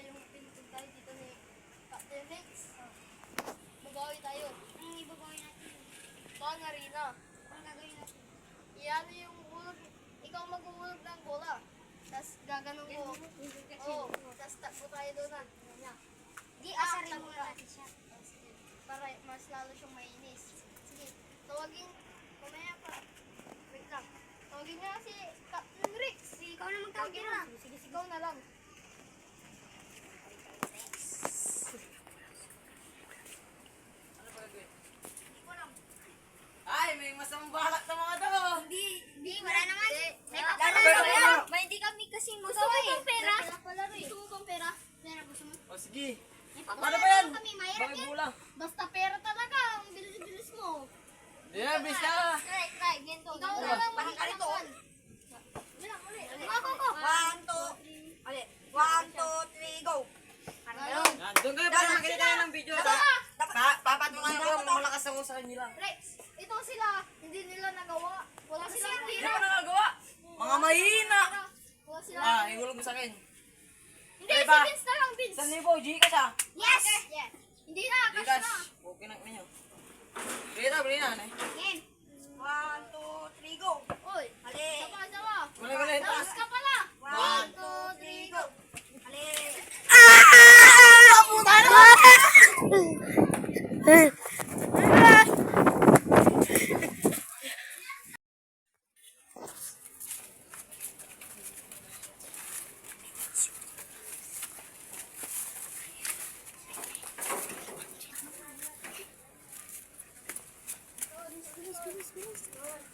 yung pinutol tayo dito ni Captain Rex. Babawi tayo. Ang ibabawi natin. Ito ang arena. Ang gagawin natin. Iyan yung ulog. Ikaw mag-uulog ng bola. Tapos gaganong ko. Oo. Tapos takbo tayo doon na. Di, asarin muna natin siya. Sige. Para mas lalo siyang mainis. Sige. Tawagin. Mamaya pa. Wait lang. Tawagin nga si Captain Rex. Ikaw na magtawagin na. Sige, ikaw na lang. Ay, may masamang balak sa mga to. Di, wala naman. May Wala. papalaro Wala. yan. May hindi kami kasing Gusto magawa mo eh. pang pera? Gusto Gusto mo pang pera? Pera, gusto mo? O sige. May Paano papalaro ba yan? kami. Mahirap Bakit yan. bula? Basta pera talaga. Ang bilis-bilis mo. Di na, bis na. Try. Ganito. Ikaw na lang mag-iilapan. Bilang ulit. Ako. 1, 2, 3, go! Ano? Yan, doon kayo para makita tayo ng video. Papatungan ko kung malakas ako sa kanila. Rex, ito sila. Hindi nila nagawa. Wala silang Hindi pera. ko nagagawa. Mga mahina. Wala sila. Ihulog mo sa akin. Hindi, Ay, si ba? Vince na lang, Vince. 1,000, Gcash ah. Yes! Yes. Hindi na, cash na. Gcash. Okay na ninyo. Bili na, eh. Yan. 1, 2, 3, go! Uy, Ali! sawa. Wala. Tapos ka pala. 1, 2, 3, go! Ali!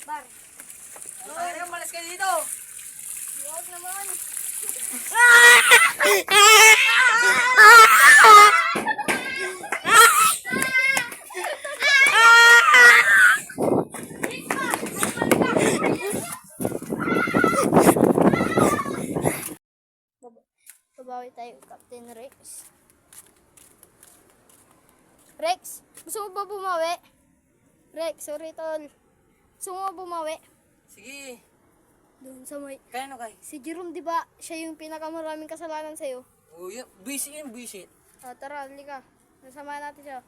Bar. Ay, malas kayo dito. Huwag naman. Babawi tayo, Captain Rex. Rex, gusto mo ba bumawi? Rex, sorry tol. Gusto mo ba bumawi? Sige. Doon sa may... Kaya no kay? Si Jerome, di ba? Siya yung pinakamaraming kasalanan sa'yo. Oh, yun. Busy. Tara, halika. Nasamahan natin siya.